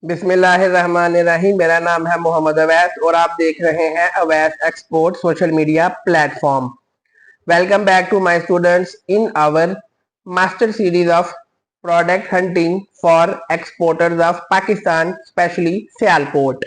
बिस्मिल्लाहिर्रहमानिर्रहीम। मेरा नाम है मोहम्मद अवैस और आप देख रहे हैं Awais export social media platform. Welcome back to my students in our master series of product hunting for exporters of Pakistan, specially Sialkot,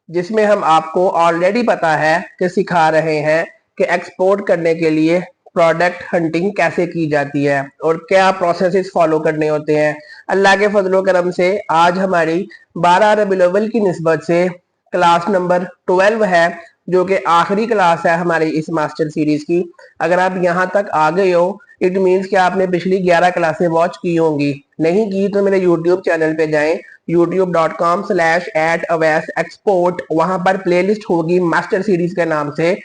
जिसमें हम आपको ऑलरेडी पता है कि सिखा रहे हैं कि एक्सपोर्ट करने के लिए प्रोडक्ट हंटिंग कैसे की जाती है और क्या प्रोसेसेस फॉलो करने होते हैं। अल्लाह के फजलो करम से आज हमारी 12 रबीउल अव्वल की निस्बत से क्लास नंबर 12 है, जो कि आखिरी क्लास है हमारी इस मास्टर सीरीज की। अगर आप यहाँ तक आ गए हो, इट मीन्स कि आपने पिछली 11 क्लासें वॉच की होंगी। नहीं की तो मेरे यूट्यूब चैनल पे जाएं, youtube.com/@awasexport। वहां पर प्लेलिस्ट होगी मास्टर सीरीज के नाम से,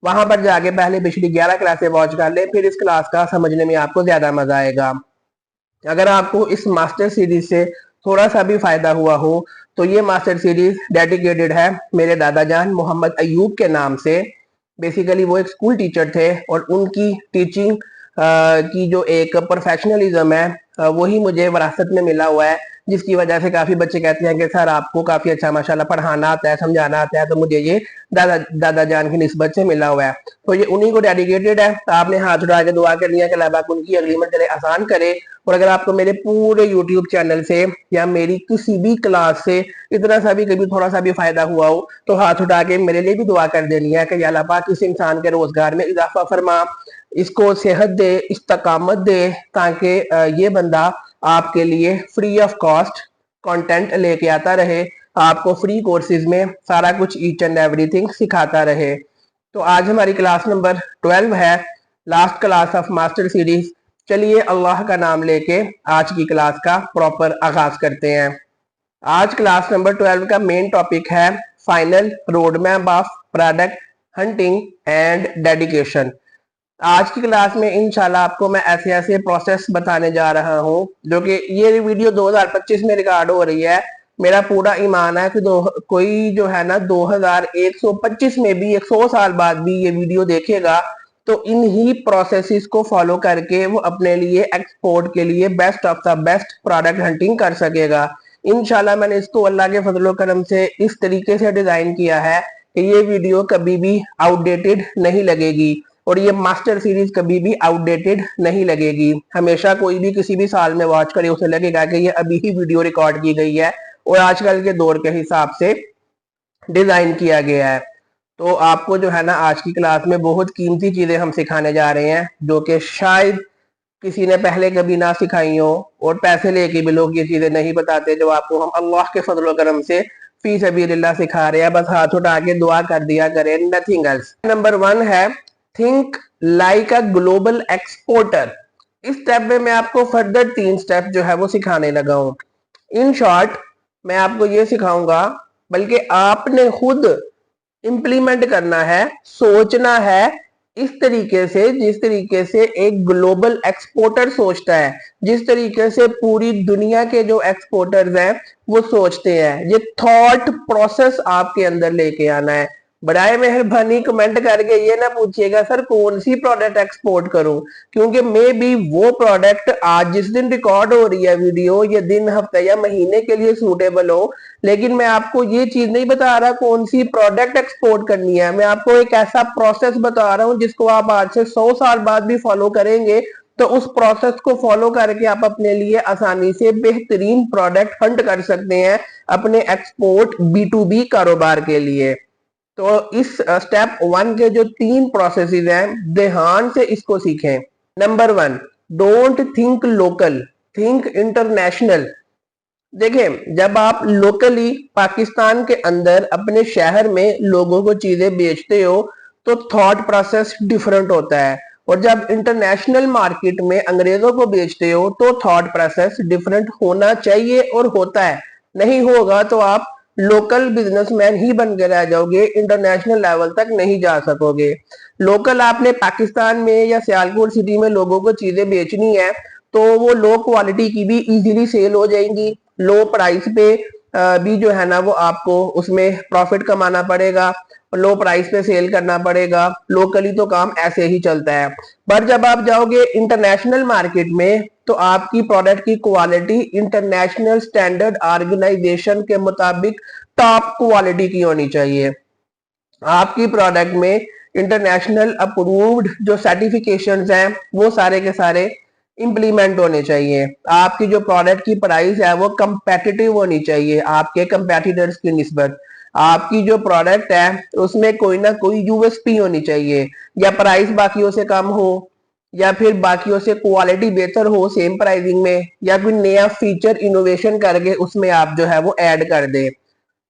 वहां पर जाके पहले पिछली 11 क्लासें वॉच कर ले, फिर इस क्लास का समझने में आपको ज्यादा मजा आएगा। अगर आपको इस मास्टर सीरीज से थोड़ा सा भी फायदा हुआ हो तो ये मास्टर सीरीज डेडिकेटेड है मेरे दादा जान मोहम्मद अयूब के नाम से। बेसिकली वो एक स्कूल टीचर थे और उनकी टीचिंग की जो एक प्रोफेशनलिज्म है वही मुझे विरासत में मिला हुआ है, जिसकी वजह से काफी बच्चे कहते हैं कि सर आपको काफी अच्छा माशाल्लाह पढ़ाना आता है, समझाना आता है। तो मुझे ये दादा जान की निस्बत से मिला हुआ है, तो ये उन्हीं को डेडिकेटेड है। तो आपने हाथ उठा के दुआ करनी है कि अल्लाह पाक उनकी अगली मंजिलें आसान करे। और अगर आपको मेरे पूरे यूट्यूब चैनल से या मेरी किसी भी क्लास से इतना सा भी कभी थोड़ा सा भी फायदा हुआ हो तो हाथ उठा के मेरे लिए भी दुआ कर देनी है कि अल्लाह पाक इस इंसान के रोजगार में इजाफा फरमा, इसको सेहत दे, इस्तकामत दे, ताकि ये बंदा आपके लिए फ्री ऑफ कॉस्ट कंटेंट लेके आता रहे, आपको फ्री कोर्सेज में सारा कुछ ईच एंड एवरीथिंग सिखाता रहे। तो आज हमारी क्लास नंबर 12 है, last class of master series. चलिए अल्लाह का नाम लेके आज की क्लास का प्रॉपर आगाज करते हैं। आज क्लास नंबर 12 का मेन टॉपिक है final road map of product hunting and dedication. आज की क्लास में इंशाल्लाह आपको मैं ऐसे ऐसे प्रोसेस बताने जा रहा हूं, जो कि ये वीडियो 2025 में रिकॉर्ड हो रही है। मेरा पूरा ईमान है कि कोई जो है ना 2125 में भी 100 साल बाद भी ये वीडियो देखेगा तो इन्हीं प्रोसेसेस को फॉलो करके वो अपने लिए एक्सपोर्ट के लिए best of the best product hunting कर सकेगा। इंशाल्लाह मैंने इसको अल्लाह के फजलो करम से इस तरीके से डिजाइन किया है कि ये वीडियो कभी भी आउटडेटेड नहीं लगेगी और ये मास्टर सीरीज कभी भी आउटडेटेड नहीं लगेगी। हमेशा कोई भी किसी भी साल में वॉच करे उसे लगेगा कि ये अभी ही वीडियो रिकॉर्ड की गई है और आजकल के दौर के हिसाब से डिजाइन किया गया है। तो आपको जो है ना आज की क्लास में बहुत कीमती चीजें हम सिखाने जा रहे हैं, जो कि शायद किसी ने पहले कभी ना सिखाई हो, और पैसे लेके भी लोग ये चीजें नहीं बताते जो आपको हम अल्लाह के फजल करम से फी सबीलिल्लाह सिखा रहे हैं। बस हाथ उठा के दुआ कर दिया करें, नथिंग एल्स। नंबर 1 है think like a global exporter. इस स्टेप में मैं आपको फर्दर 3 स्टेप जो है वो सिखाने लगा हूं। इन शॉर्ट मैं आपको ये सिखाऊंगा, बल्कि आपने खुद इंप्लीमेंट करना है, सोचना है इस तरीके से जिस तरीके से एक ग्लोबल एक्सपोर्टर सोचता है, जिस तरीके से पूरी दुनिया के जो एक्सपोर्टर्स हैं वो सोचते हैं। ये थॉट प्रोसेस आपके अंदर लेके आना है। बड़ाए मेहरबानी कमेंट करके ये ना पूछिएगा सर कौन सी प्रोडक्ट एक्सपोर्ट करूं, क्योंकि मे बी वो प्रोडक्ट आज जिस दिन रिकॉर्ड हो रही है वीडियो, ये दिन, हफ्ते या महीने के लिए सूटेबल हो, लेकिन मैं आपको ये चीज नहीं बता रहा कौन सी प्रोडक्ट एक्सपोर्ट करनी है। मैं आपको एक ऐसा प्रोसेस बता रहा हूं जिसको आप आज से 100 साल बाद भी फॉलो करेंगे तो उस प्रोसेस को फॉलो करके आप अपने लिए आसानी से बेहतरीन प्रोडक्ट हंट कर सकते हैं अपने एक्सपोर्ट B2B कारोबार के लिए। तो इस स्टेप 1 के जो 3 प्रोसेसेस हैं, ध्यान से इसको सीखें। Number 1, don't think local, think international. देखें, जब आप लोकली पाकिस्तान के अंदर अपने शहर में लोगों को चीजें बेचते हो तो थॉट प्रोसेस डिफरेंट होता है, और जब इंटरनेशनल मार्केट में अंग्रेजों को बेचते हो तो थॉट प्रोसेस डिफरेंट होना चाहिए और होता है। नहीं होगा तो आप लोकल बिजनेसमैन ही बन के रह जाओगे, इंटरनेशनल लेवल तक नहीं जा सकोगे। लोकल आपने पाकिस्तान में या सियालकोट सिटी में लोगों को चीजें बेचनी है तो वो लो क्वालिटी की भी इजीली सेल हो जाएंगी, लो प्राइस पे भी जो है ना वो आपको उसमें प्रॉफिट कमाना पड़ेगा, लो प्राइस पे सेल करना पड़ेगा। लोकली तो काम ऐसे ही चलता है। पर जब आप जाओगे इंटरनेशनल मार्केट में तो आपकी प्रोडक्ट की क्वालिटी इंटरनेशनल स्टैंडर्ड ऑर्गेनाइजेशन के मुताबिक टॉप क्वालिटी की होनी चाहिए। आपकी प्रोडक्ट में इंटरनेशनल अप्रूव्ड जो सर्टिफिकेशंस हैं वो सारे के सारे इंप्लीमेंट होने चाहिए। आपकी जो प्रोडक्ट की प्राइस है वो कंपेटिटिव होनी चाहिए आपके कंपेटिटर्स की निस्बत। आपकी जो प्रोडक्ट है उसमें कोई ना कोई यूएसपी होनी चाहिए, या प्राइस बाकियों से कम हो, या फिर बाकियों से क्वालिटी बेहतर हो सेम प्राइसिंग में, या कोई नया फीचर इनोवेशन करके उसमें आप जो है वो ऐड कर दें।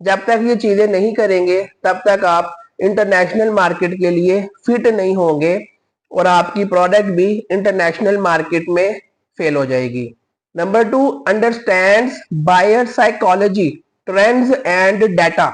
जब तक ये चीजें नहीं करेंगे तब तक आप इंटरनेशनल मार्केट के लिए फिट नहीं होंगे और आपकी प्रोडक्ट भी इंटरनेशनल मार्केट में फेल हो जाएगी। Number 2, understands buyer psychology, trends and data.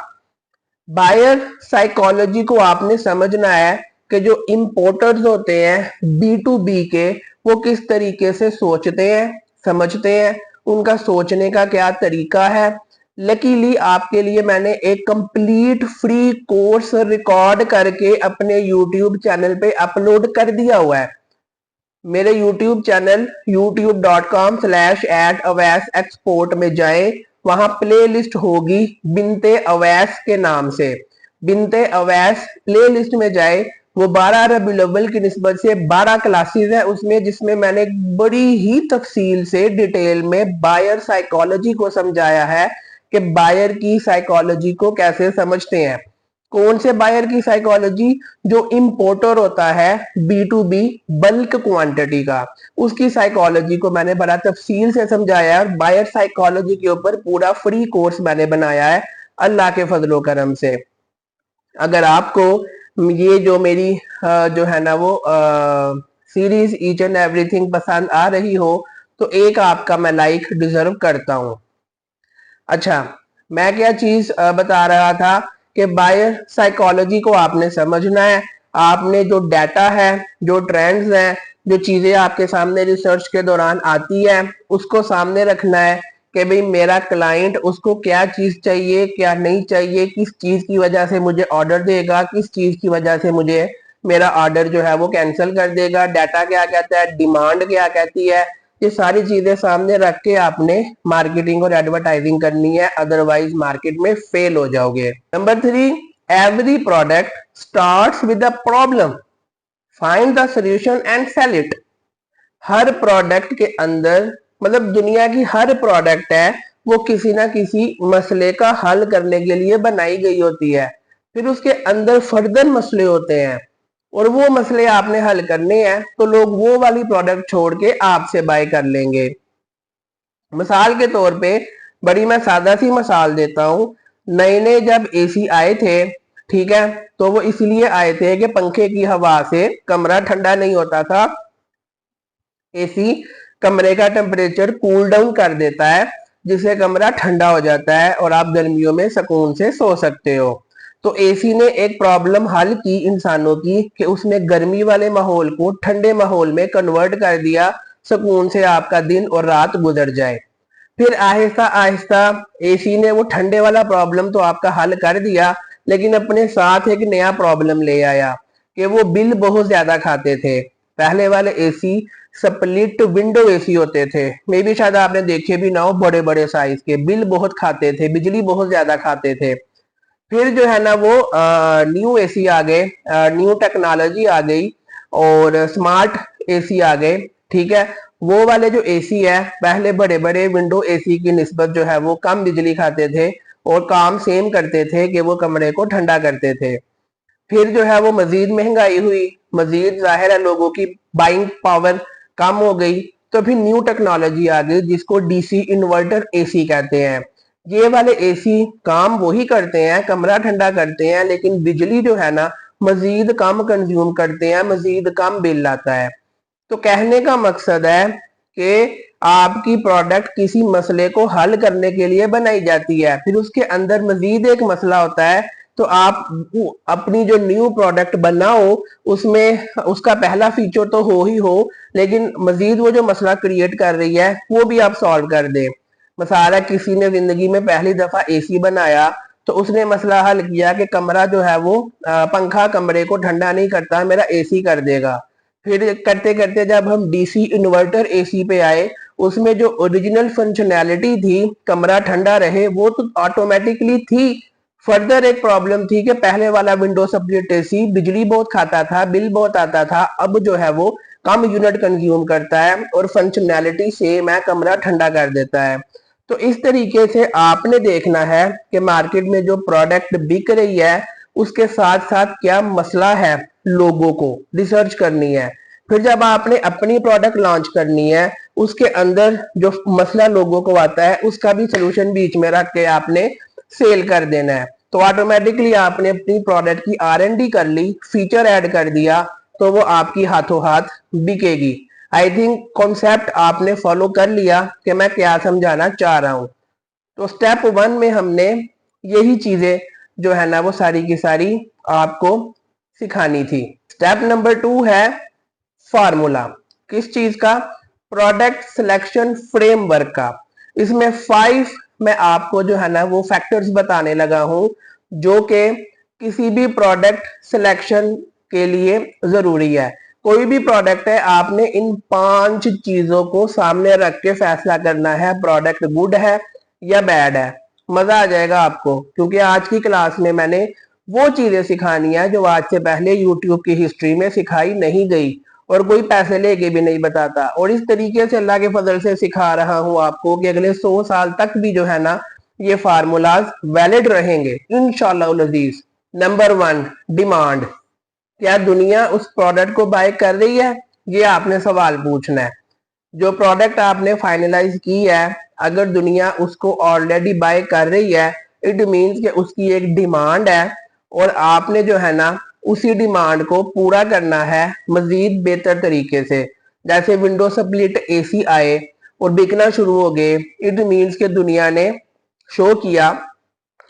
Buyer psychology को आपने समझना है कि जो इंपोर्टर्स होते हैं B2B के, वो किस तरीके से सोचते हैं, समझते हैं, उनका सोचने का क्या तरीका है। लकीली आपके लिए मैंने एक कंप्लीट फ्री कोर्स रिकॉर्ड करके अपने YouTube चैनल पे अपलोड कर दिया हुआ है। मेरे YouTube चैनल youtube.com/@awasexport में जाएं, वहां प्ले लिस्ट होगी बिनते अवैस के नाम से। बिनते अवैस प्ले लिस्ट में जाए, वो 12 रबीउल अव्वल की निस्बत से 12 क्लासेस है उसमें, जिसमें मैंने बड़ी ही तफसील से डिटेल में बायर साइकोलॉजी को समझाया है कि बायर की साइकोलॉजी को कैसे समझते हैं। कौन से बायर की साइकोलॉजी? जो इंपोर्टर होता है B2B बल्क क्वांटिटी का, उसकी साइकोलॉजी को मैंने बड़ा तफसील से समझाया है और बायर साइकोलॉजी के ऊपर पूरा फ्री कोर्स मैंने बनाया है अल्लाह के फजलो करम से। अगर आपको ये जो मेरी जो है ना वो सीरीज ईच एंड एवरीथिंग पसंद आ रही हो तो एक आपका मैं लाइक डिजर्व करता हूं। अच्छा, मैं क्या चीज बता रहा था कि बायर साइकोलॉजी को आपने समझना है। आपने जो डाटा है, जो ट्रेंड्स हैं, जो चीजें आपके सामने रिसर्च के दौरान आती है, उसको सामने रखना है कि भाई मेरा क्लाइंट, उसको क्या चीज चाहिए, क्या नहीं चाहिए, किस चीज की वजह से मुझे ऑर्डर देगा, किस चीज की वजह से मुझे मेरा ऑर्डर जो है वो कैंसिल कर देगा, डाटा क्या कहता है, डिमांड क्या कहती है। ये सारी चीजें सामने रख के आपने मार्केटिंग और एडवर्टाइजिंग करनी है, अदरवाइज मार्केट में फेल हो जाओगे। Number 3, every product starts with a problem, find the solution and sell it. हर प्रोडक्ट के अंदर, मतलब दुनिया की हर प्रोडक्ट है वो किसी ना किसी मसले का हल करने के लिए बनाई गई होती है। फिर उसके अंदर फर्दर मसले होते हैं और वो मसले आपने हल करने हैं, तो लोग वो वाली प्रोडक्ट छोड़ के आपसे बाय कर लेंगे। मिसाल के तौर पे बड़ी मैं सादा सी मिसाल देता हूं। नए नए जब एसी आए थे, ठीक है, तो वो इसलिए आए थे कि पंखे की हवा से कमरा ठंडा नहीं होता था। एसी कमरे का टेम्परेचर कूल डाउन कर देता है, जिससे कमरा ठंडा हो जाता है और आप गर्मियों में सुकून से सो सकते हो। तो एसी ने एक प्रॉब्लम हल की इंसानों की कि उसने गर्मी वाले माहौल को ठंडे माहौल में कन्वर्ट कर दिया, सुकून से आपका दिन और रात गुजर जाए। फिर आहिस्ता आहिस्ता एसी ने वो ठंडे वाला प्रॉब्लम तो आपका हल कर दिया, लेकिन अपने साथ एक नया प्रॉब्लम ले आया कि वो बिल बहुत ज्यादा खाते थे। पहले वाले एसी स्प्लिट विंडो एसी होते थे, मे भी शायद आपने देखे भी ना हो, बड़े बड़े साइज के, बिल बहुत खाते थे, बिजली बहुत ज्यादा खाते थे। फिर जो है ना वो न्यू एसी आ गए, न्यू टेक्नोलॉजी आ गई और स्मार्ट एसी आ गए, ठीक है। वो वाले जो एसी है, पहले बड़े बड़े विंडो एसी की निस्बत जो है वो कम बिजली खाते थे और काम सेम करते थे कि वो कमरे को ठंडा करते थे। फिर जो है वो मजीद महंगाई हुई, मजीद जाहिर है लोगों की बाइंग पावर कम हो गई, तो फिर न्यू टेक्नोलॉजी आ गई जिसको डीसी इन्वर्टर एसी कहते हैं। ये वाले एसी काम वही करते हैं, कमरा ठंडा करते हैं, लेकिन बिजली जो है ना मजीद कम कंज्यूम करते हैं, मजीद कम बिल आता है। तो कहने का मकसद है कि आपकी प्रोडक्ट किसी मसले को हल करने के लिए बनाई जाती है, फिर उसके अंदर मजीद एक मसला होता है, तो आप अपनी जो न्यू प्रोडक्ट बनाओ उसमें उसका पहला फीचर तो हो ही हो, लेकिन मजीद वो जो मसला क्रिएट कर रही है वो भी आप सॉल्व कर दे। मसाला किसी ने जिंदगी में पहली दफा एसी बनाया तो उसने मसला हल किया कि कमरा जो है वो पंखा कमरे को ठंडा नहीं करता, मेरा एसी कर देगा। फिर करते करते जब हम डीसी इन्वर्टर एसी पे आए, उसमें जो ओरिजिनल फंक्शनैलिटी थी कमरा ठंडा रहे वो तो ऑटोमेटिकली थी। फर्दर एक प्रॉब्लम थी कि पहले वाला विंडो स्प्लिट एसी बिजली बहुत खाता था, बिल बहुत आता था, अब जो है वो कम यूनिट कंज्यूम करता है और फंक्शनैलिटी सेम है, कमरा ठंडा कर देता है। तो इस तरीके से आपने देखना है कि मार्केट में जो प्रोडक्ट बिक रही है उसके साथ साथ क्या मसला है, लोगों को रिसर्च करनी है। फिर जब आपने अपनी प्रोडक्ट लॉन्च करनी है, उसके अंदर जो मसला लोगों को आता है उसका भी सोल्यूशन बीच में रख के आपने सेल कर देना है। तो ऑटोमेटिकली आपने अपनी प्रोडक्ट की R&D कर ली, फीचर ऐड कर दिया, तो वो आपकी हाथों हाथ बिकेगी। आई थिंक कॉन्सेप्ट आपने फॉलो कर लिया कि मैं क्या समझाना चाह रहा हूं। तो स्टेप 1 में हमने यही चीजें जो है ना वो सारी की सारी आपको सिखानी थी। स्टेप नंबर 2 है फार्मूला। किस चीज का? प्रोडक्ट सिलेक्शन फ्रेमवर्क का। इसमें 5 मैं आपको जो है ना वो फैक्टर्स बताने लगा हूं जो कि किसी भी प्रोडक्ट सिलेक्शन के लिए जरूरी है। कोई भी प्रोडक्ट है, आपने इन 5 चीजों को सामने रख के फैसला करना है प्रोडक्ट गुड है या बैड है। मजा आ जाएगा आपको, क्योंकि आज की क्लास में मैंने वो चीजें सिखानी है जो आज से पहले यूट्यूब की हिस्ट्री में सिखाई नहीं गई और कोई पैसे लेके भी नहीं बताता। और इस तरीके से अल्लाह के फजल से सिखा रहा हूं आपको कि अगले 100 साल तक भी जो है ना ये फार्मूलाज वैलिड रहेंगे इंशाअल्लाह अज़ीज। Number 1, demand. क्या दुनिया उस प्रोडक्ट को बाय कर रही है? ये आपने सवाल पूछना है। जो प्रोडक्ट आपने फाइनलाइज की है, अगर दुनिया उसको ऑलरेडी बाय कर रही है, इट मीन्स कि उसकी एक डिमांड है और आपने जो है ना उसी डिमांड को पूरा करना है मजीद बेहतर तरीके से। जैसे विंडो स्प्लिट एसी आए और बिकना शुरू हो गए, इट मीन्स कि दुनिया ने शो किया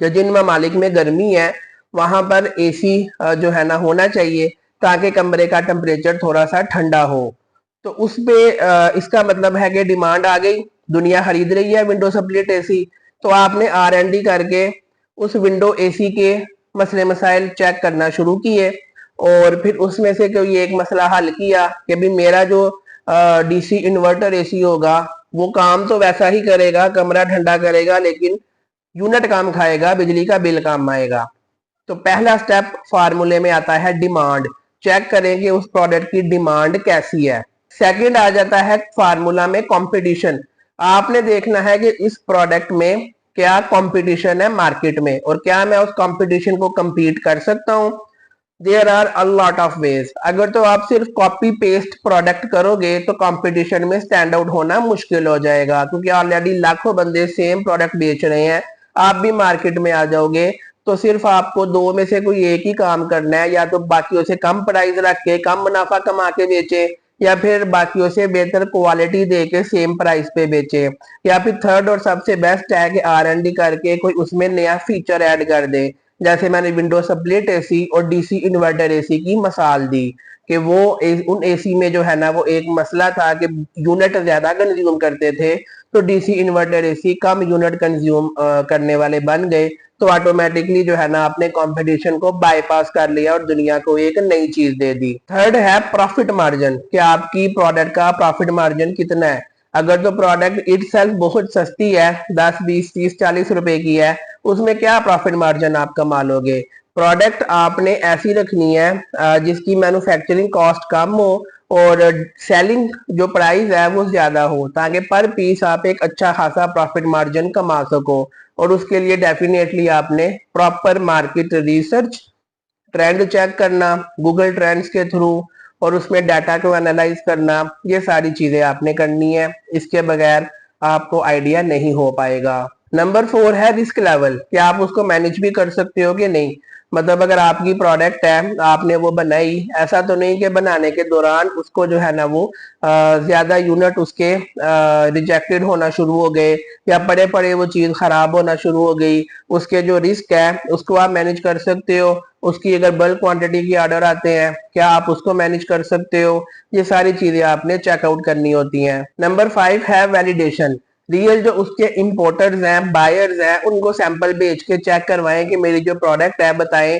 कि जिन ममालिक में गर्मी है वहां पर एसी जो है ना होना चाहिए ताकि कमरे का टेम्परेचर थोड़ा सा ठंडा हो। तो उस पे इसका मतलब है कि डिमांड आ गई, दुनिया खरीद रही है विंडो स्प्लिट एसी। तो आपने R&D करके उस विंडो एसी के मसले मसाइल चेक करना शुरू किए और फिर उसमें से कोई एक मसला हल किया कि भी मेरा जो डीसी इन्वर्टर एसी होगा वो काम तो वैसा ही करेगा, कमरा ठंडा करेगा, लेकिन यूनिट काम खाएगा, बिजली का बिल काम आएगा। तो पहला स्टेप फार्मूले में आता है डिमांड। चेक करें कि उस प्रोडक्ट की डिमांड कैसी है। सेकंड आ जाता है फार्मूला में कंपटीशन। आपने देखना है कि इस प्रोडक्ट में क्या कंपटीशन है मार्केट में और क्या मैं उस कंपटीशन को compete कर सकता हूं। There are a lot of ways. अगर तो आप सिर्फ कॉपी पेस्ट प्रोडक्ट करोगे तो कंपटीशन में स्टैंड आउट होना मुश्किल हो जाएगा, क्योंकि ऑलरेडी लाखों बंदे सेम प्रोडक्ट बेच रहे हैं। आप भी मार्केट में आ जाओगे तो सिर्फ आपको दो में से कोई एक ही काम करना है, या तो बाकियों से कम प्राइस रख के कम मुनाफा कमा के बेचे, या फिर बाकियों से बेहतर क्वालिटी दे के सेम प्राइस पे बेचे, या फिर थर्ड और सबसे बेस्ट है कि R&D करके कोई उसमें नया फीचर ऐड कर दे। जैसे मैंने विंडो स्प्लिट एसी और डीसी इन्वर्टर एसी की मिसाल दी कि वो उन एसी में जो है ना वो एक मसला था कि यूनिट ज्यादा कंज्यूम करते थे, तो डीसी इन्वर्टर एसी कम यूनिट कंज्यूम करने वाले बन गए। तो ऑटोमेटिकली जो है ना आपने कंपटीशन को बाईपास कर लिया और दुनिया को एक नई चीज दे दी। थर्ड है प्रॉफिट मार्जिन, कि आपकी प्रोडक्ट का प्रॉफिट मार्जिन कितना है। अगर तो प्रोडक्ट इटसेल्फ बहुत सस्ती है, 10 20 30 40 रुपए की है, उसमें क्या प्रॉफिट मार्जिन आप कमा लोगे। प्रोडक्ट आपने ऐसी रखनी है जिसकी मैन्युफैक्चरिंग कॉस्ट कम हो और सेलिंग जो प्राइस है वो ज्यादा हो, ताकि पर पीस आप एक अच्छा खासा प्रॉफिट मार्जिन कमा सको। और उसके लिए डेफिनेटली आपने proper market research, trend check करना गूगल ट्रेंड्स के थ्रू और उसमें डाटा को एनालाइज करना, ये सारी चीजें आपने करनी है। इसके बगैर आपको आइडिया नहीं हो पाएगा। नंबर 4 है रिस्क लेवल, कि आप उसको मैनेज भी कर सकते हो कि नहीं। मतलब अगर आपकी प्रोडक्ट है, आपने वो बनाई, ऐसा तो नहीं कि बनाने के दौरान उसको जो है ना वो ज्यादा यूनिट उसके रिजेक्टेड होना शुरू हो गए, या पड़े पड़े वो चीज खराब होना शुरू हो गई। उसके जो रिस्क है उसको आप मैनेज कर सकते हो। उसकी अगर बल्क क्वांटिटी की ऑर्डर आते हैं, क्या आप उसको मैनेज कर सकते हो। ये सारी चीजें आपने चेकआउट करनी होती हैं। नंबर 5 है वैलिडेशन। रियल जो उसके इंपोर्टर्स हैं, बायर्स हैं, उनको सैंपल भेज के चेक करवाएं कि मेरी जो प्रोडक्ट है बताएं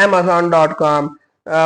Amazon.com.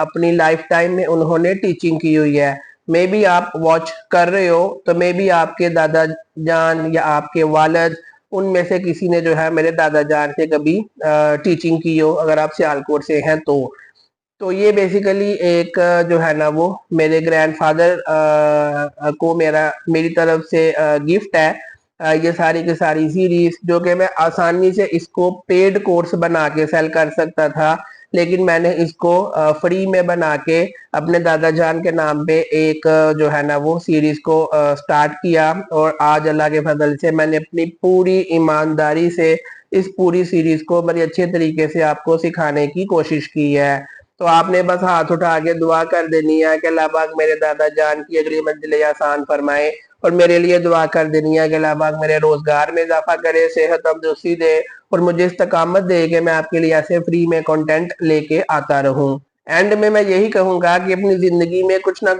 अपनी लाइफ टाइम में उन्होंने टीचिंग की हुई है। मे बी आप वॉच कर रहे हो तो मे बी आपके दादा जान या आपके वालिद उनमें से किसी ने जो है मेरे दादा जान से कभी टीचिंग की हो, अगर आप सियालकोट से हैं तो ये बेसिकली एक जो है ना वो मेरे ग्रैंडफादर को मेरी तरफ से गिफ्ट है। ये सारी की सारी सीरीज जो कि मैं आसानी से इसको पेड कोर्स बना के सेल कर सकता था, लेकिन मैंने इसको फ्री में बना के अपने दादा जान के नाम पे एक जो है ना वो सीरीज को स्टार्ट किया। और आज अल्लाह के फजल से मैंने अपनी पूरी ईमानदारी से इस पूरी सीरीज को बड़े अच्छे तरीके से आपको सिखाने की कोशिश की है। तो आपने बस हाथ उठा के दुआ कर देनी है कि अल्लाह पाक मेरे दादा जान की अगली मंजिलें आसान फरमाए, और मेरे लिए दुआ कर देनी है कि अल्लाह पाक मेरे रोजगार में इजाफा करे, सेहत तंदुरुस्ती दे और मुझे इस्तकामत दे कि मैं आपके लिए ऐसे फ्री में कंटेंट लेके आता रहूं। एंड में मैं यही कहूंगा कि अपनी जिंदगी में कुछ ना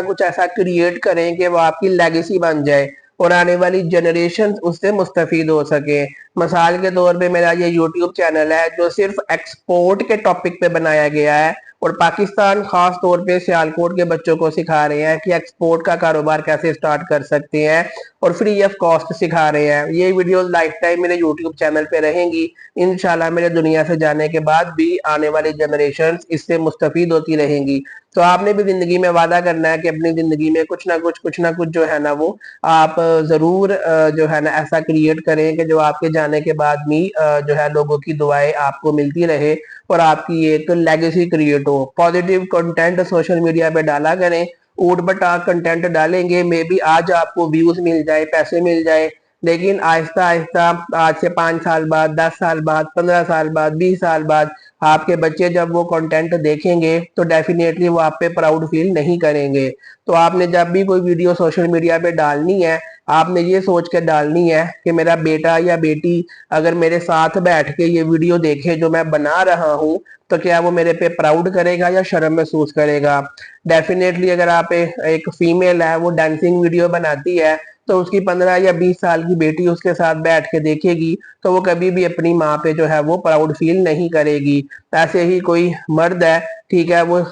कुछ ऐसा क्रिएट करें कि वो आपकी लेगेसी बन जाए और आने वाली जनरेशन उससे मुस्तफीद हो सके। मिसाल के तौर पे मेरा ये यूट्यूब चैनल है जो सिर्फ एक्सपोर्ट के टॉपिक पे बनाया गया है, और पाकिस्तान खास तौर पे सियालकोट के बच्चों को सिखा रहे हैं कि एक्सपोर्ट का कारोबार कैसे स्टार्ट कर सकते हैं, और फ्री ऑफ कॉस्ट सिखा रहे हैं। ये वीडियोस लाइफ टाइम मेरे यूट्यूब चैनल पे रहेंगी। इंशाल्लाह मेरे दुनिया से जाने के बाद भी आने वाली जनरेशन इससे मुस्तफीद होती रहेंगी। तो आपने भी जिंदगी में वादा करना है कि अपनी जिंदगी में कुछ ना कुछ जो है ना वो आप जरूर जो है ना ऐसा क्रिएट करें कि जो आपके जाने के बाद भी जो है लोगों की दुआएं आपको मिलती रहे और आपकी एक लेगेसी क्रिएट हो। पॉजिटिव कंटेंट सोशल मीडिया पे डाला करें, ऊट पटांग कंटेंट डालेंगे, मे बी आज आपको व्यूज मिल जाए, पैसे मिल जाए, लेकिन आहिस्ता आहिस्ता आज से 5 साल बाद, 10 साल बाद, 15 साल बाद, 20 साल बाद आपके बच्चे जब वो कंटेंट देखेंगे तो डेफिनेटली वो आप पे प्राउड फील नहीं करेंगे। तो आपने जब भी कोई वीडियो सोशल मीडिया पे डालनी है, आपने ये सोच के डालनी है कि मेरा बेटा या बेटी अगर मेरे साथ बैठ के ये वीडियो देखे जो मैं बना रहा हूँ तो क्या वो मेरे पे प्राउड करेगा या शर्म महसूस करेगा। डेफिनेटली अगर आप एक फीमेल है वो डांसिंग वीडियो बनाती है तो उसकी 15 या 20 साल की बेटी उसके साथ बैठ के देखेगी तो वो कभी भी अपनी माँ पे जो है वो प्राउड फील नहीं करेगी। ऐसे ही कोई मर्द है, ठीक है, वो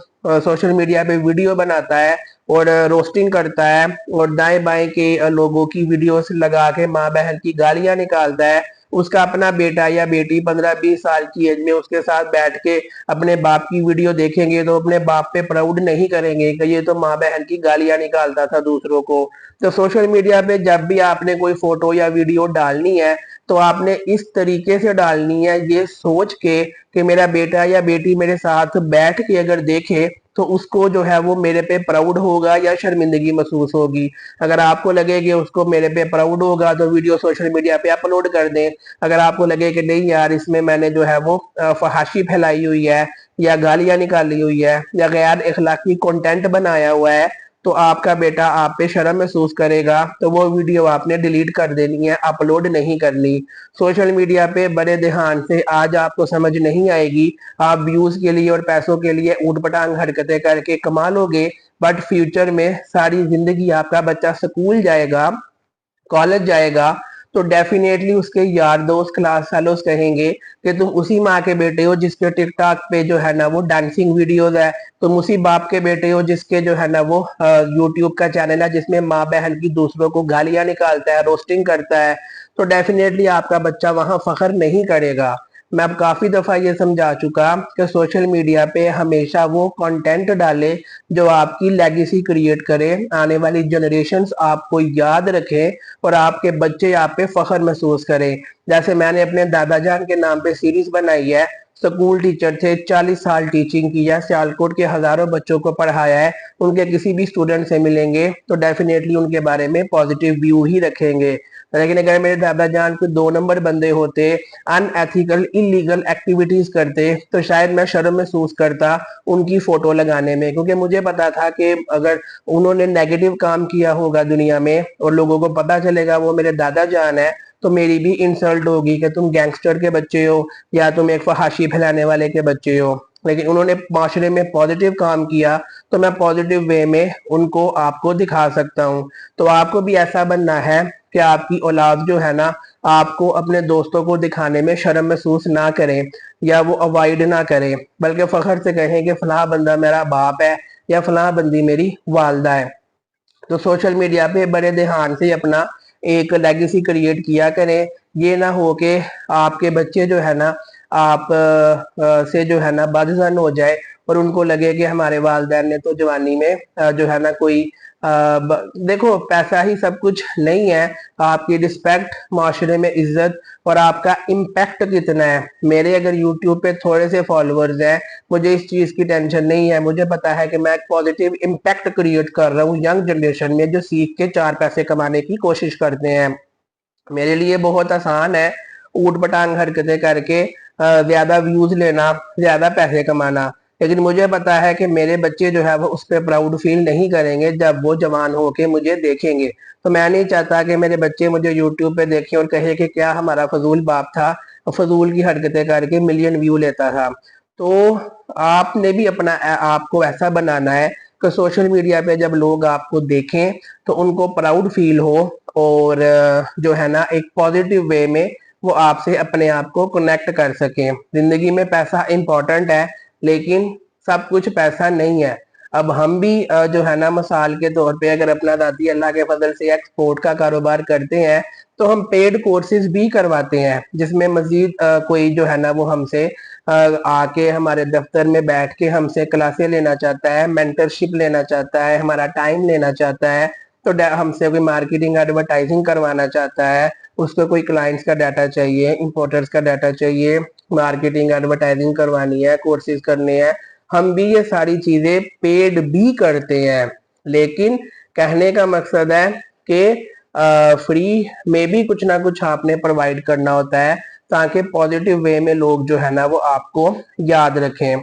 सोशल मीडिया पे वीडियो बनाता है और रोस्टिंग करता है और दाएं बाएं के लोगों की वीडियोस लगा के माँ बहन की गालियां निकालता है, उसका अपना बेटा या बेटी 15-20 साल की एज में उसके साथ बैठ के अपने बाप की वीडियो देखेंगे तो अपने बाप पे प्राउड नहीं करेंगे कि ये तो माँ बहन की गालियां निकालता था दूसरों को। तो सोशल मीडिया पे जब भी आपने कोई फोटो या वीडियो डालनी है तो आपने इस तरीके से डालनी है, ये सोच के कि मेरा बेटा या बेटी मेरे साथ बैठ के अगर देखे तो उसको जो है वो मेरे पे प्राउड होगा या शर्मिंदगी महसूस होगी। अगर आपको लगे कि उसको मेरे पे प्राउड होगा तो वीडियो सोशल मीडिया पे अपलोड कर दें। अगर आपको लगे कि नहीं यार इसमें मैंने जो है वो फहाशी फैलाई हुई है या गालियां निकाली हुई है या गैर इखलाकी कंटेंट बनाया हुआ है तो आपका बेटा आप पे शर्म महसूस करेगा, तो वो वीडियो आपने डिलीट कर देनी है, अपलोड नहीं करनी। सोशल मीडिया पे बड़े ध्यान से, आज आपको समझ नहीं आएगी, आप व्यूज के लिए और पैसों के लिए ऊट पटांग हरकतें करके कमा लोगे, बट फ्यूचर में सारी जिंदगी आपका बच्चा स्कूल जाएगा, कॉलेज जाएगा तो डेफिनेटली उसके यार दोस्त क्लास फेलोज कहेंगे कि तुम उसी माँ के बेटे हो जिसके टिकटॉक पे जो है ना वो डांसिंग वीडियोस है, तुम उसी बाप के बेटे हो जिसके जो है ना वो यूट्यूब का चैनल है जिसमें माँ बहन की दूसरों को गालियां निकालता है, रोस्टिंग करता है। तो डेफिनेटली आपका बच्चा वहां फख्र नहीं करेगा। मैं अब काफी दफा ये समझा चुका कि सोशल मीडिया पे हमेशा वो कंटेंट डाले जो आपकी लेगेसी क्रिएट करे, आने वाली जनरेशन्स आपको याद रखें और आपके बच्चे आप पे फख्र महसूस करें। जैसे मैंने अपने दादा जान के नाम पे सीरीज बनाई है, स्कूल टीचर थे, 40 साल टीचिंग की है, सियालकोट के हजारों बच्चों को पढ़ाया है, उनके किसी भी स्टूडेंट से मिलेंगे तो डेफिनेटली उनके बारे में पॉजिटिव व्यू ही रखेंगे। लेकिन अगर मेरे दादा जान कोई 2 नंबर बंदे होते, अनएथिकल इलीगल एक्टिविटीज करते, तो शायद मैं शर्म महसूस करता उनकी फोटो लगाने में, क्योंकि मुझे पता था कि अगर उन्होंने नेगेटिव काम किया होगा दुनिया में और लोगों को पता चलेगा वो मेरे दादा जान है तो मेरी भी इंसल्ट होगी कि तुम गैंगस्टर के बच्चे हो या तुम एक फहाशी फैलाने वाले के बच्चे हो। लेकिन उन्होंने माशरे में पॉजिटिव काम किया तो मैं पॉजिटिव वे में उनको आपको दिखा सकता हूँ। तो आपको भी ऐसा बनना है कि आपकी औलाद जो है ना आपको अपने दोस्तों को दिखाने में शर्म महसूस ना करे या वो अवॉइड ना करे, बल्कि फख्र से कहें कि फलां बंदा मेरा बाप है या फलां बंदी मेरी वालदा है। तो सोशल मीडिया पे बड़े ध्यान से अपना एक लेगेसी क्रिएट किया करें। ये ना हो कि आपके बच्चे जो है ना आप से जो है ना बदजन हो जाए और उनको लगे कि हमारे वालिदैन ने तो जवानी में जो है ना कोई देखो पैसा ही सब कुछ नहीं है, आपकी रिस्पेक्ट, माशरे में इज्जत और आपका इम्पैक्ट कितना है। मेरे अगर यूट्यूब पे थोड़े से फॉलोअर्स हैं, मुझे इस चीज की टेंशन नहीं है। मुझे पता है कि मैं एक पॉजिटिव इम्पैक्ट क्रिएट कर रहा हूँ यंग जनरेशन में, जो सीख के 4 पैसे कमाने की कोशिश करते हैं। मेरे लिए बहुत आसान है ऊट पटांग हरकतें करके ज्यादा व्यूज लेना, ज्यादा पैसे कमाना, लेकिन मुझे पता है कि मेरे बच्चे जो है वो उस पर प्राउड फील नहीं करेंगे जब वो जवान होके मुझे देखेंगे। तो मैं नहीं चाहता कि मेरे बच्चे मुझे यूट्यूब पे देखें और कहे कि क्या हमारा फजूल बाप था, फजूल की हरकतें करके मिलियन व्यू लेता था। तो आपने भी अपना आपको ऐसा बनाना है कि सोशल मीडिया पे जब लोग आपको देखें तो उनको प्राउड फील हो और जो है ना एक पॉजिटिव वे में वो आपसे अपने आप को कनेक्ट कर सकें। जिंदगी में पैसा इंपॉर्टेंट है, लेकिन सब कुछ पैसा नहीं है। अब हम भी जो है ना मिसाल के तौर पे अगर अपना दादी अल्लाह के फजल से एक्सपोर्ट का कारोबार करते हैं तो हम पेड कोर्सेज भी करवाते हैं, जिसमें मजीद कोई जो है ना वो हमसे आके हमारे दफ्तर में बैठ के हमसे क्लासें लेना चाहता है, मेंटरशिप लेना चाहता है, हमारा टाइम लेना चाहता है, तो हमसे कोई मार्केटिंग एडवर्टाइजिंग करवाना चाहता है, उसको कोई क्लाइंट्स का डाटा चाहिए, इंपोर्टर्स का डाटा चाहिए, मार्केटिंग एडवर्टाइजिंग करवानी है, कोर्सेज करने हैं, हम भी ये सारी चीजें पेड भी करते हैं। लेकिन कहने का मकसद है कि फ्री में भी कुछ ना कुछ आपने प्रोवाइड करना होता है, ताकि पॉजिटिव वे में लोग जो है ना वो आपको याद रखें।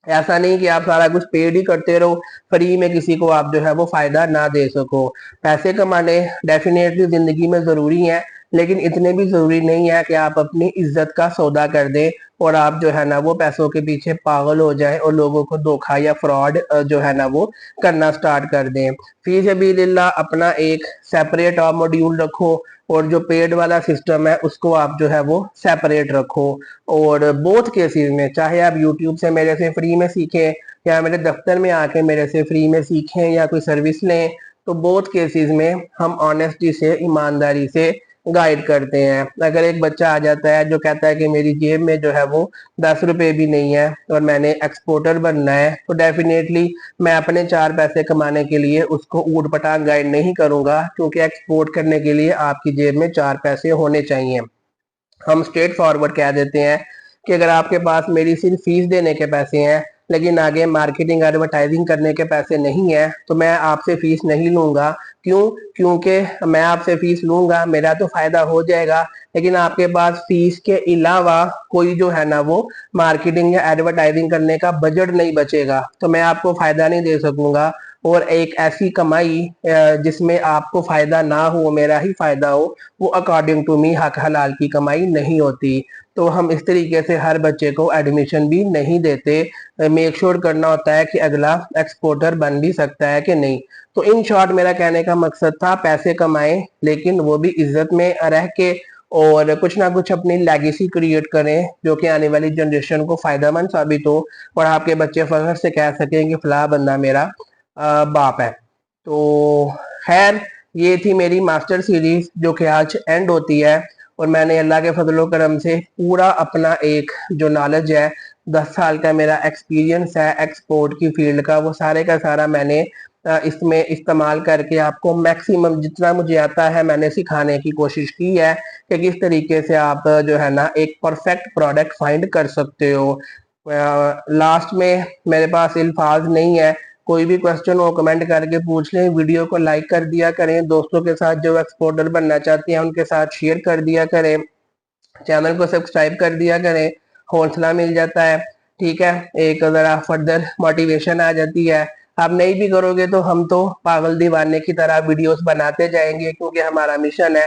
ऐसा नहीं कि आप सारा कुछ पेड ही करते रहो, फ्री में किसी को आप जो है वो फायदा ना दे सको। पैसे कमाने डेफिनेटली जिंदगी में जरूरी है, लेकिन इतने भी जरूरी नहीं है कि आप अपनी इज्जत का सौदा कर दें और आप जो है ना वो पैसों के पीछे पागल हो जाएं और लोगों को धोखा या फ्रॉड जो है ना वो करना स्टार्ट कर दें। फी सबीलिल्लाह अपना एक सेपरेट आप मॉड्यूल रखो और जो पेड वाला सिस्टम है उसको आप जो है वो सेपरेट रखो। और बोथ केसेस में, चाहे आप यूट्यूब से मेरे से फ्री में सीखें या मेरे दफ्तर में आके मेरे से फ्री में सीखें या कोई सर्विस लें, तो बोथ केसेस में हम ऑनेस्टी से, ईमानदारी से गाइड करते हैं। अगर एक बच्चा आ जाता है जो कहता है कि मेरी जेब में जो है वो 10 रुपए भी नहीं है और मैंने एक्सपोर्टर बनना है, तो डेफिनेटली मैं अपने 4 पैसे कमाने के लिए उसको ऊट पटांग गाइड नहीं करूंगा, क्योंकि एक्सपोर्ट करने के लिए आपकी जेब में 4 पैसे होने चाहिए। हम स्ट्रेट फॉरवर्ड कह देते हैं कि अगर आपके पास मेरी सिर्फ फीस देने के पैसे हैं लेकिन आगे मार्केटिंग एडवर्टाइजिंग करने के पैसे नहीं है, तो मैं आपसे फीस नहीं लूंगा। क्यों? क्योंकि मैं आपसे फीस लूंगा, मेरा तो फायदा हो जाएगा, लेकिन आपके पास फीस के अलावा कोई जो है ना वो मार्केटिंग या एडवर्टाइजिंग करने का बजट नहीं बचेगा, तो मैं आपको फायदा नहीं दे सकूंगा। और एक ऐसी कमाई जिसमें आपको फायदा ना हो, मेरा ही फायदा हो, वो अकॉर्डिंग टू मी हक हलाल की कमाई नहीं होती। तो हम इस तरीके से हर बच्चे को एडमिशन भी नहीं देते, मेक श्योर करना होता है कि अगला एक्सपोर्टर बन भी सकता है कि नहीं। तो इन शॉर्ट मेरा कहने का मकसद था पैसे कमाएं, लेकिन वो भी इज्जत में रह के, और कुछ ना कुछ अपनी लेगेसी क्रिएट करें जो कि आने वाली जनरेशन को फायदा मंद साबित हो और आपके बच्चे फख्र से कह सकें कि फला बंदा मेरा बाप है। तो खैर, ये थी मेरी मास्टर सीरीज जो कि आज एंड होती है, और मैंने अल्लाह के फजलो करम से पूरा अपना एक जो नॉलेज है, 10 साल का मेरा एक्सपीरियंस है एक्सपोर्ट की फील्ड का, वो सारे का सारा मैंने इसमें इस्तेमाल करके आपको मैक्सिमम जितना मुझे आता है मैंने सिखाने की कोशिश की है कि किस तरीके से आप जो है ना एक परफेक्ट प्रोडक्ट फाइंड कर सकते हो। लास्ट में मेरे पास अल्फाज नहीं है, कोई भी क्वेश्चन हो कमेंट करके पूछ लें, वीडियो को लाइक कर दिया करें, दोस्तों के साथ जो एक्सपोर्टर बनना चाहते हैं उनके साथ शेयर कर दिया करें, चैनल को सब्सक्राइब कर दिया करें, हौसला मिल जाता है। ठीक है, एक जरा फर्दर मोटिवेशन आ जाती है। आप नहीं भी करोगे तो हम तो पागल दीवाने की तरह वीडियोस बनाते जाएंगे, क्योंकि हमारा मिशन है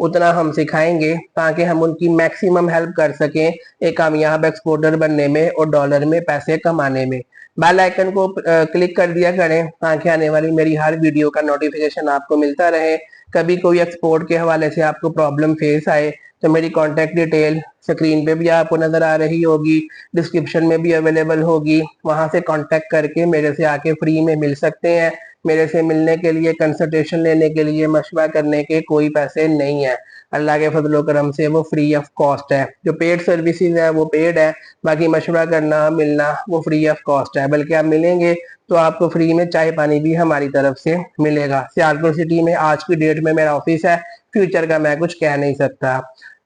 उतना हम सिखाएंगे, ताकि हम उनकी मैक्सिमम हेल्प कर सकें एक कामयाब एक्सपोर्टर बनने में और डॉलर में पैसे कमाने में। बेल आइकन को क्लिक कर दिया करें ताकि आने वाली मेरी हर वीडियो का नोटिफिकेशन आपको मिलता रहे। कभी कोई एक्सपोर्ट के हवाले से आपको प्रॉब्लम फेस आए तो मेरी कॉन्टैक्ट डिटेल स्क्रीन पे भी आपको नजर आ रही होगी, डिस्क्रिप्शन में भी अवेलेबल होगी, वहां से कांटेक्ट करके मेरे से आके फ्री में मिल सकते हैं। मेरे से मिलने के लिए, कंसल्टेशन लेने के लिए, मशवरा करने के कोई पैसे नहीं है। अल्लाह के फजलो करम से वो फ्री ऑफ कॉस्ट है। जो पेड सर्विसेज है वो पेड है, बाकी मशवरा करना, मिलना वो फ्री ऑफ कॉस्ट है। बल्कि आप मिलेंगे तो आपको फ्री में चाय पानी भी हमारी तरफ से मिलेगा। सियालकोट सिटी में आज की डेट में मेरा ऑफिस है, फ्यूचर का मैं कुछ कह नहीं सकता।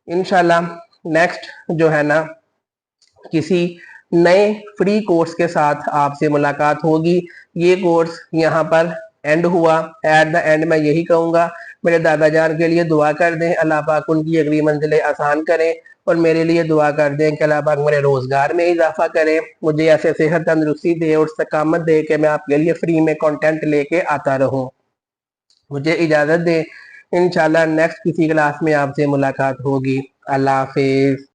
इंशाल्लाह नेक्स्ट जो है ना, किसी नए फ्री कोर्स के साथ आपसे मुलाकात होगी। ये कोर्स यहाँ पर एंड हुआ। एट द एंड मैं यही कहूँगा, मेरे दादा जान के लिए दुआ कर दें, अल्लाह पाक उनकी अगली मंजिलें आसान करें, और मेरे लिए दुआ कर दें कि अल्लाह पाक मेरे रोजगार में इजाफा करे, मुझे ऐसे सेहत तंदुरुस्ती दे और इस्तकामत दे कि मैं आपके लिए फ्री में कंटेंट लेके आता रहूं। मुझे इजाजत दें, इंशाल्लाह नेक्स्ट किसी क्लास में आपसे मुलाकात होगी। अल्लाह हाफिज।